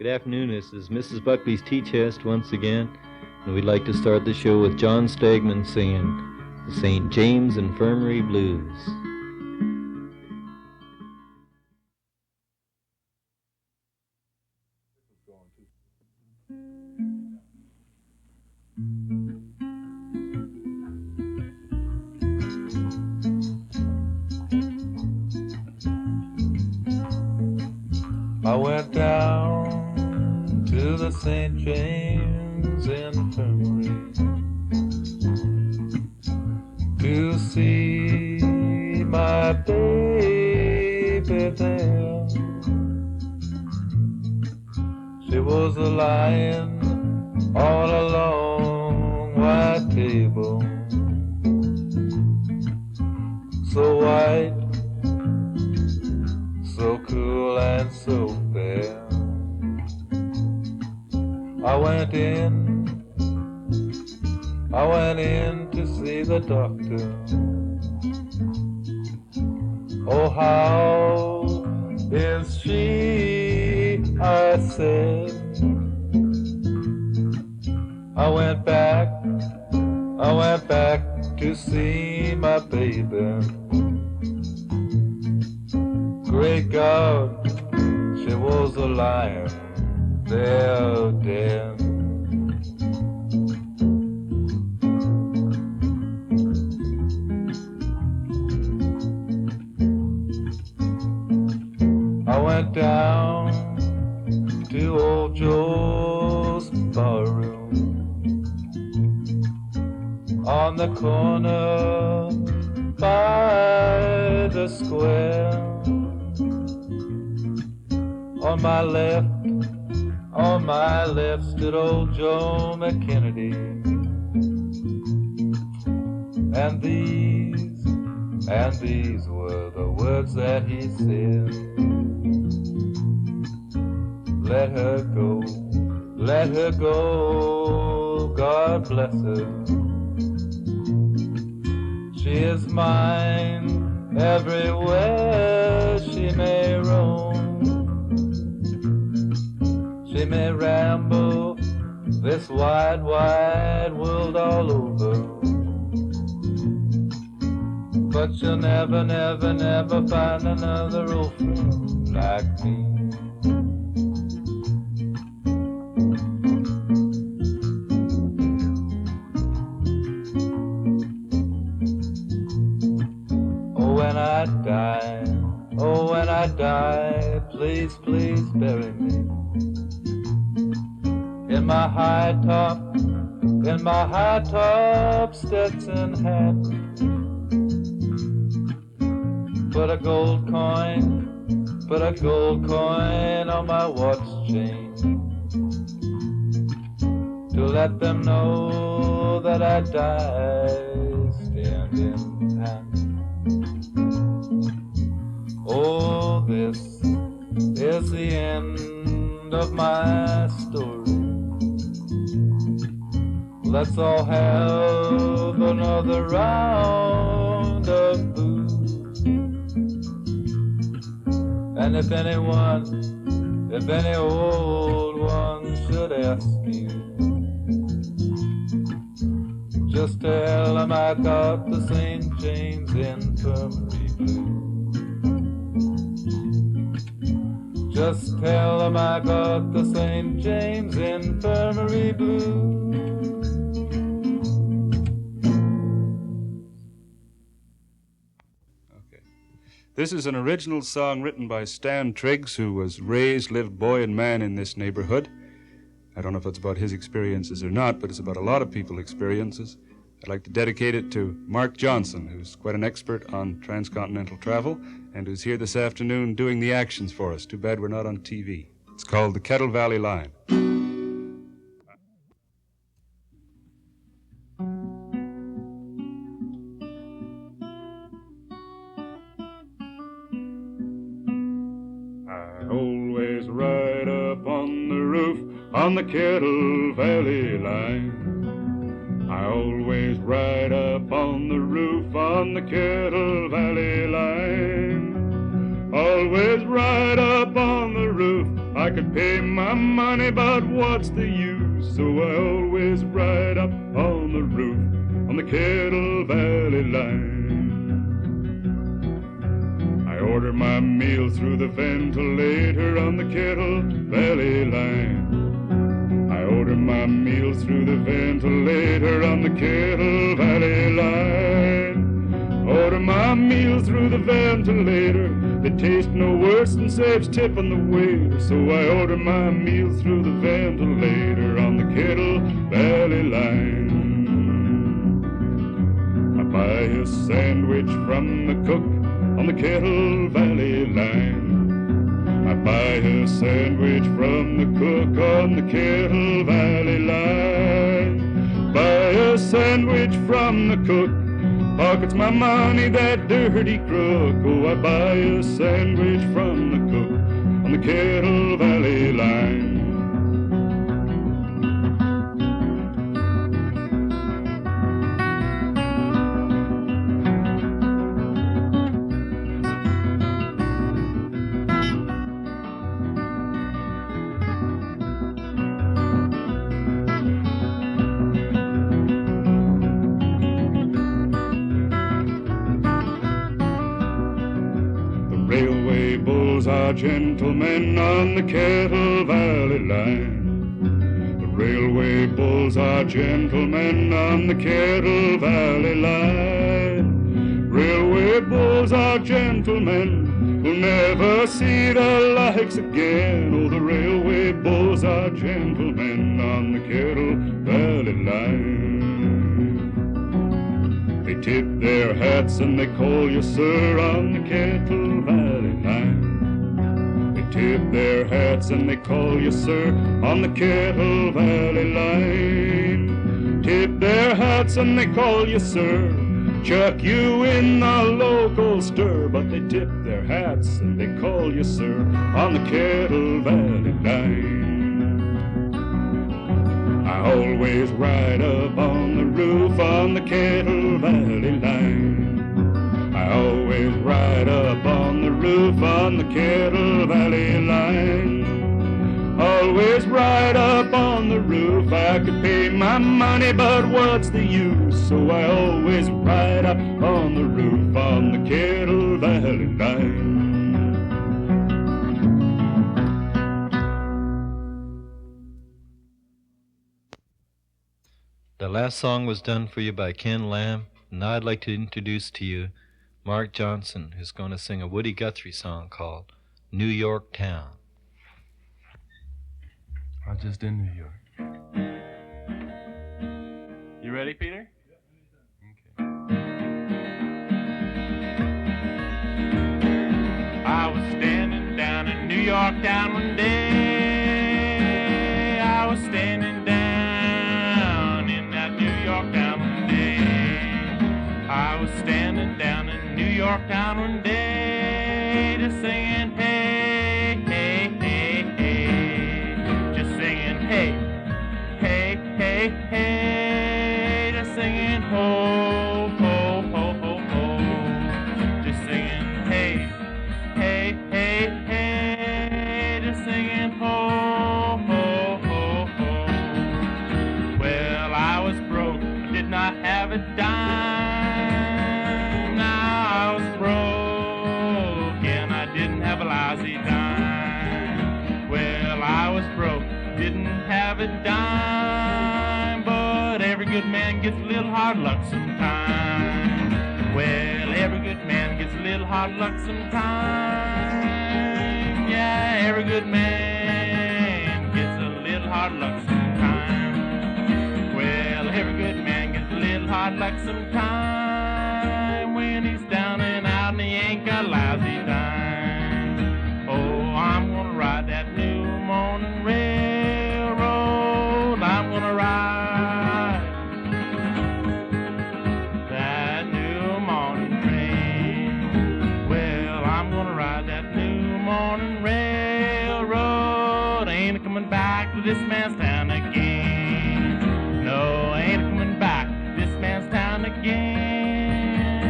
Good afternoon. This is Mrs. Buckley's Tea Chest once again, and we'd like to start the show with John Stegman singing the St. James Infirmary Blues. I went down to the St. James Infirmary to see my baby there. She was lying on a long white table, so white, so cool and so fair. I went in to see the doctor. Oh, how is she? I said. I went back to see my baby. Great God, she was a lion, there dead. I went down to old Joe's barroom on the corner by the square. On my left stood old Joe McKennedy, and these were the words that he said. Let her go, God bless her. She is mine everywhere she may roam. She may ramble this wide, wide world all over, but she'll never, never, never find another old friend like me. Oh, when I die, please, please bury me in my high top Stetson hat. Put a gold coin on my watch chain to let them know that I died standing pat. Oh, this is the end of my story. Let's all have another round of booze. And if any old one should ask you, just tell them I got the St. James Infirmary Blues. Just tell them I got the St. James Infirmary Blues. Okay. This is an original song written by Stan Triggs, who was raised, lived boy and man in this neighborhood. I don't know if it's about his experiences or not, but it's about a lot of people's experiences. I'd like to dedicate it to Mark Johnson, who's quite an expert on transcontinental travel and who's here this afternoon doing the actions for us. Too bad we're not on TV. It's called the Kettle Valley Line. I always ride up on the roof on the Kettle Valley Line. I always ride up on the roof on the Kettle Valley Line. Always ride up on the roof, I I could pay my money, but what's the use? So I always ride up on the roof on the Kettle Valley line. I order my meal through the ventilator on the Kettle Valley line. I order my meal through the ventilator on the Kettle Valley line. Order my meal through the ventilator. They taste no worse than saves tip on the waiter. So I order my meal through the ventilator on the Kettle Valley line. I buy a sandwich from the cook on the Kettle Valley line. I buy a sandwich from the cook on the Kettle Valley line. Buy a sandwich from the cook. Pockets my money, that dirty crook. Oh, I buy a sandwich from the cook on the Kettle Valley line. Gentlemen on the Kettle Valley line. The railway bulls are gentlemen on the Kettle Valley line. Railway bulls are gentlemen who'll never see the likes again. Oh, the railway bulls are gentlemen on the Kettle Valley line. They tip their hats and they call you sir on the Kettle Valley line. Tip their hats and they call you sir on the Kettle Valley line. Tip their hats and they call you sir. Chuck you in the local stir, but they tip their hats and they call you sir on the Kettle Valley line. I always ride up on the roof on the Kettle Valley line. I always ride up on the roof on the Kettle Valley line. Always ride up on the roof. I could pay my money, but what's the use? So I always ride up on the roof on the Kettle Valley line. The last song was done for you by Ken Lamb, and now I'd like to introduce to you Mark Johnson, who's going to sing a Woody Guthrie song called New York Town. I'm just in New York. You ready, Peter? Okay. I was standing down in New York town one day. I was standing down in that New York town one day. I was standing down in New York town one day, just singing hey, hey, hey, hey, just singing hey, hey, hey, hey, just singing ho, ho, ho, ho, ho, just singing hey, hey, hey, hey, just singing ho, ho, ho, ho. Well, I was broke, I did not have a dime. A dime, but every good man gets a little hard luck sometime. Well, every good man gets a little hard luck sometime. Yeah, every good man gets a little hard luck sometime. Well, every good man gets a little hard luck sometime when he's down and out and he ain't got a lousy dime. Oh, I'm gonna ride that new morning rail. I'm gonna ride that new morning train. Well, I'm gonna ride that new morning railroad. Ain't coming back to this man's town again. No, ain't coming back to this man's town again.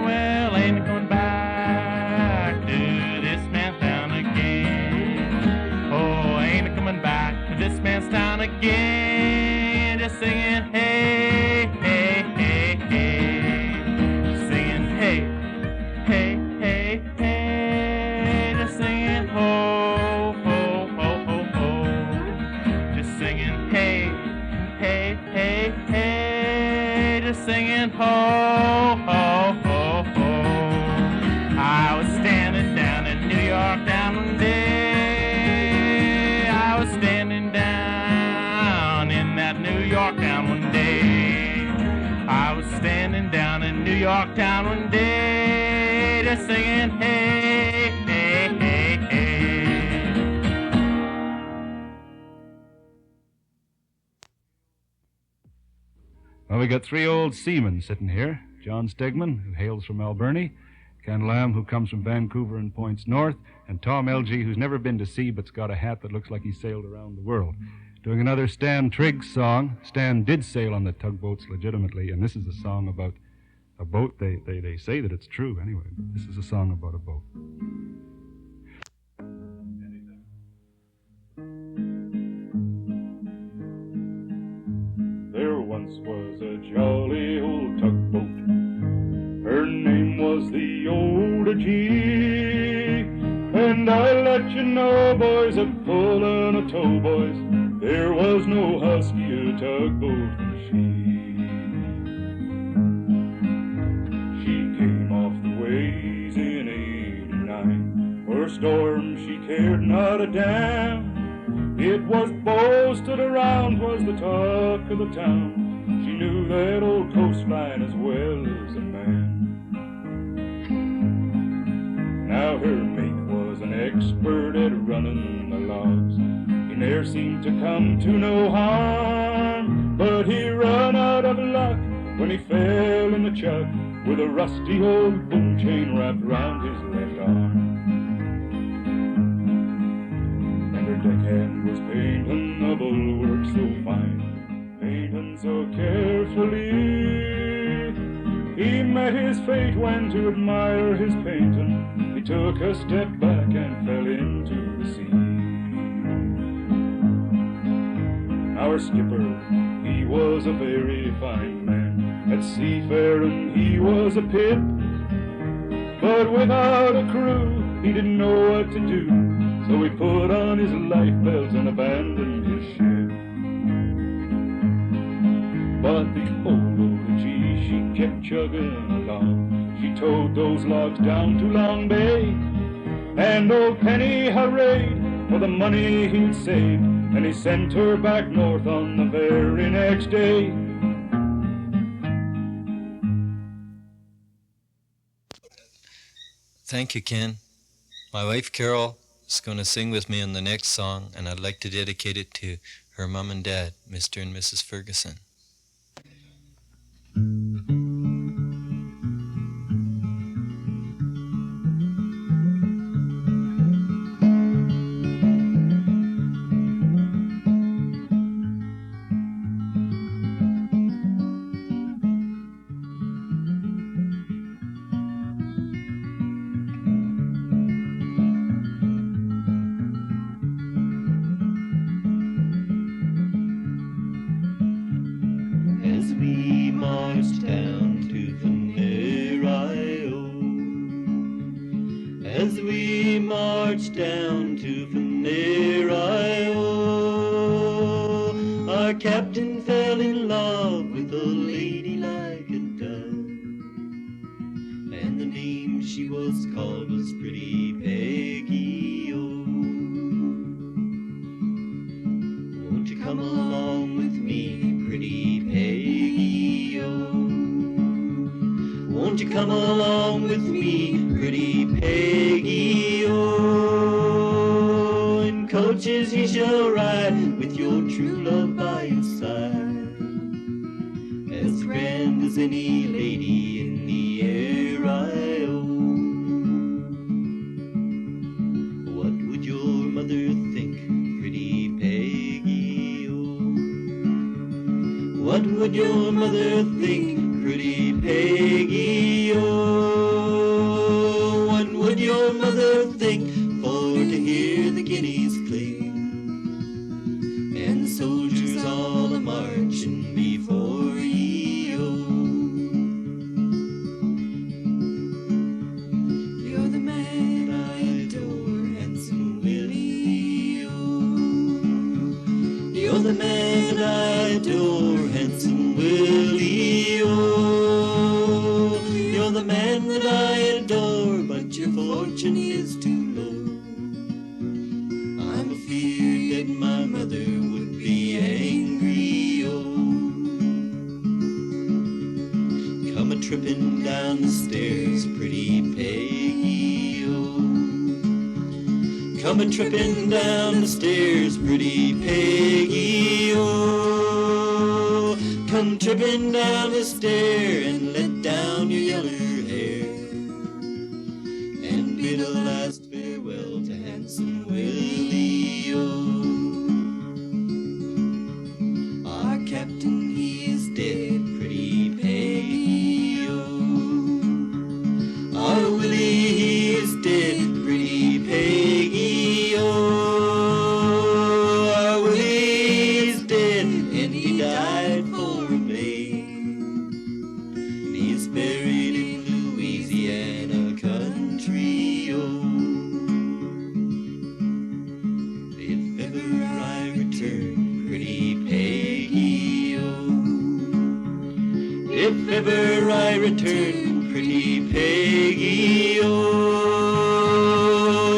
Well, ain't coming back to this man's town again. Oh, singing, hey, hey, hey, hey. Well, we got three old seamen sitting here. John Stegman, who hails from Alberni, Ken Lamb, who comes from Vancouver and points north, and Tom Elgie, who's never been to sea but's got a hat that looks like he sailed around the world. Doing another Stan Triggs song. Stan did sail on the tugboats legitimately, and this is a song about a boat. They say that it's true anyway. This is a song about a boat. There once was a jolly old tugboat. Her name was the Oda Gee. And I let you know, boys, at pullin' a tow, boys, there was no huskier tugboat than she came off the ways in '89. For storm she cared not a damn. It was boasted around, was the talk of the town. She knew that old coastline as well as a man. Now her mate was an expert at running the logs. He ne'er seemed to come to no harm, but he run out of luck when he fell in the chuck with a rusty old boom chain wrapped round his left arm. And her deckhand was painting the bulwark so fine, painting so carefully. He met his fate when to admire his painting he took a step back and fell into the sea. Our skipper, he was a very fine man. At seafaring he was a pip, but without a crew he didn't know what to do. So he put on his life belt and abandoned his ship. But the old Oda Gee, she kept chugging along. She towed those logs down to Long Bay, and old Penny hurried for the money he'd saved, and he sent her back north on the very next day. Thank you, Ken. My wife Carol is going to sing with me on the next song, and I'd like to dedicate it to her mom and dad, Mr. and Mrs. Ferguson. Tripping down the stairs, pretty Peggy. Come a tripping down the stairs, pretty Peggy-O. Come tripping down the stair and let down your yeller hair, and bid a last farewell to handsome Willie-O. Our captain, he is dead, pretty Peggy-O. Our Willie, he is dead, pretty Peggy-O. Our Willie is dead, and he died for a maid, and he is buried in Louisiana country-o. If ever I return, pretty Peggy-O. If ever I return, pretty Peggy-O.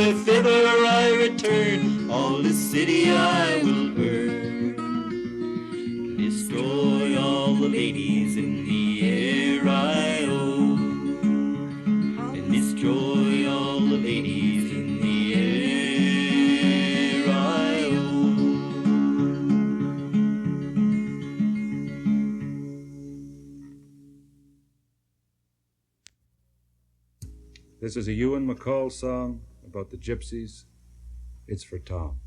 If ever I return, all the city I will burn, destroy all the ladies in the air I own, and destroy all the ladies in the air I own. This is a Ewan McColl song about the gypsies. It's for Tom.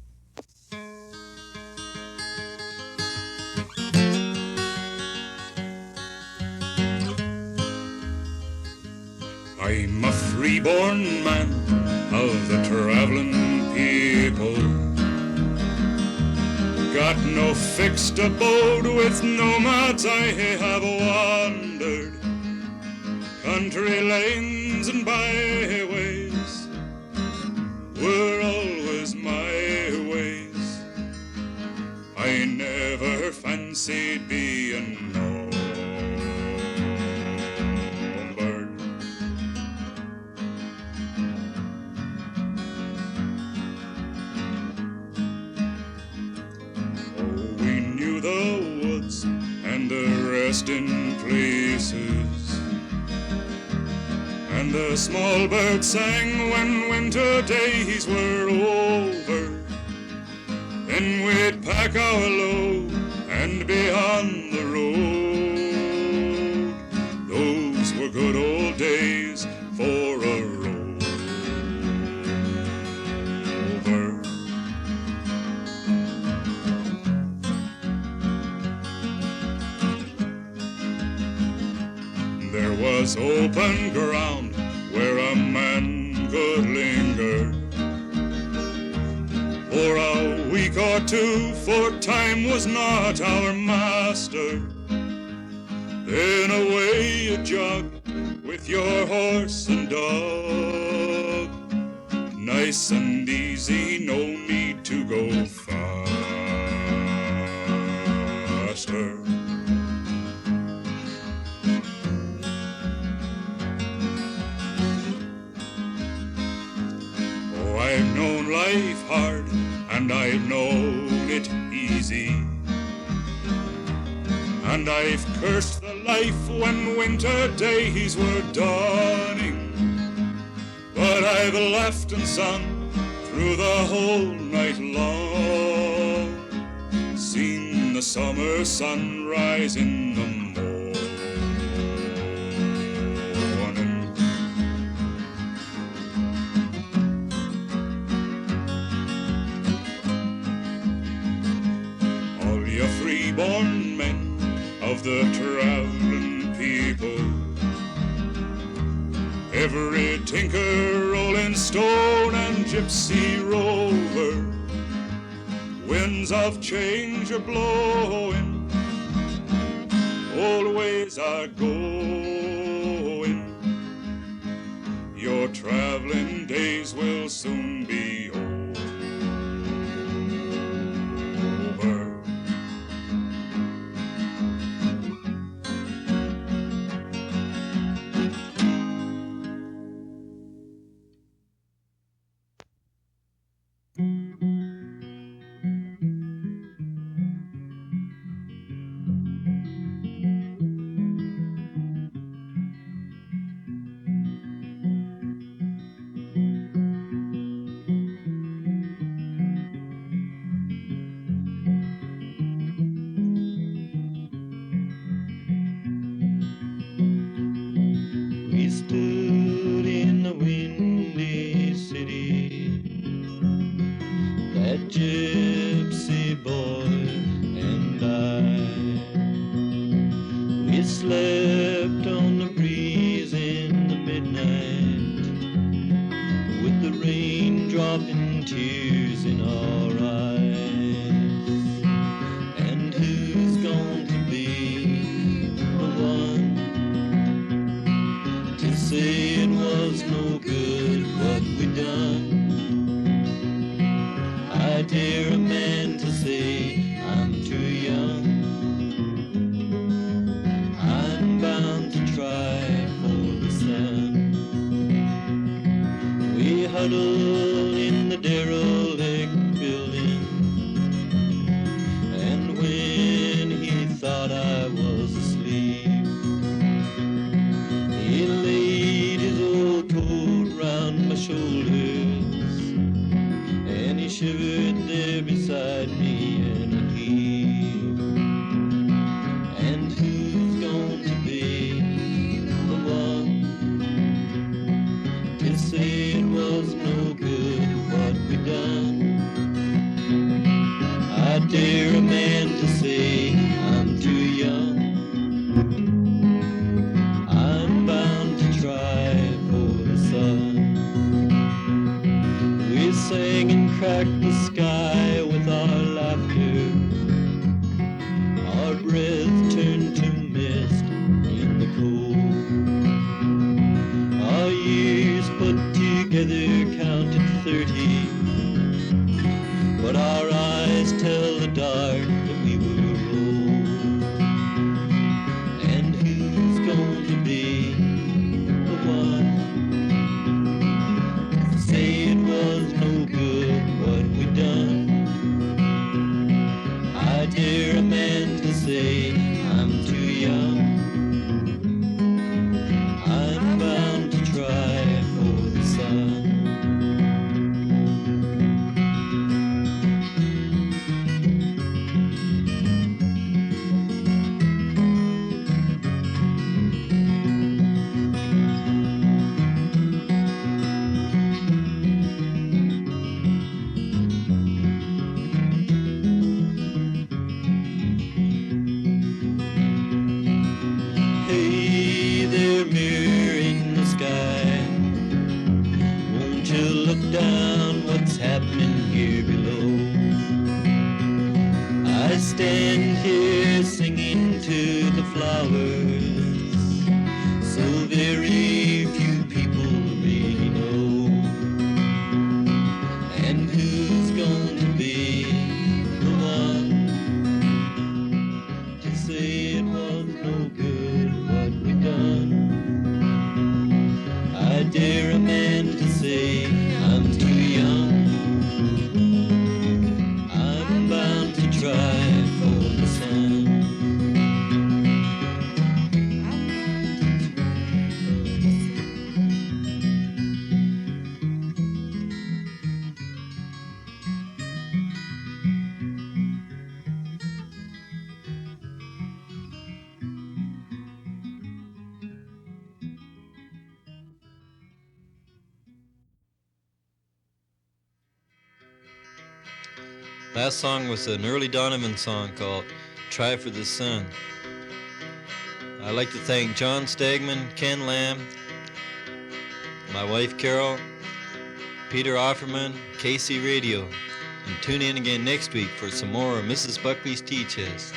I'm a freeborn man of the traveling people. Got no fixed abode, with nomads I have wandered. Country lanes and byways were always my ways. I never fancied being no bird. Oh, we knew the woods and the resting places, and the small bird sang when winter days were over. Then we'd pack our load and be on the road. Those were good old days for a rover. There was open ground where a man could linger for a week or two, for time was not our master. Then away you jog with your horse and dog, nice and easy, no need to go faster. I've known life hard, and I've known it easy, and I've cursed the life when winter days were dawning. But I've laughed and sung through the whole night long, seen the summer sun rise in the morning. Freeborn men of the traveling people, every tinker, rolling stone, and gypsy rover, winds of change are blowing, old ways are going. Your traveling days will soon be over. gypsy boy and I, we slept on the breeze in the midnight, with the rain dropping tears in our eyes. And who's going to be the one to say it was no good what we done? I dare a man to say I'm too young. I'm bound to try for the sun. We huddled in the derelict building, and when he thought I was asleep, he laid his old coat round my shoulders, and he shivered there beside me in a heap. And who's going to be the one to say it was no good what we done? I dare a man to say I'm too young. I'm bound to try for the sun. We sang and cracked the sky with our laughter. Our breath turned to mist in the cold. Our years put together counted 30, but our eyes tell the dark that we were old. And who's going to be the one to say it was no good what we done? I dare a man to say I'm too young. I'm bound to try for the sun. Hey there, mirror in the sky, won't you look down what's happening here below? I stand here singing to the flowers, so very few people really know. And who's going to be the one to say it was no good what we done? I dare a man to say I'm too young. I'm bound to try for the sun. Last song was an early Donovan song called Try for the Sun. I'd like to thank John Stegman, Ken Lamb, my wife Carol, Peter Offerman, KC Radio, and tune in again next week for some more of Mrs. Buckley's Tea Chest.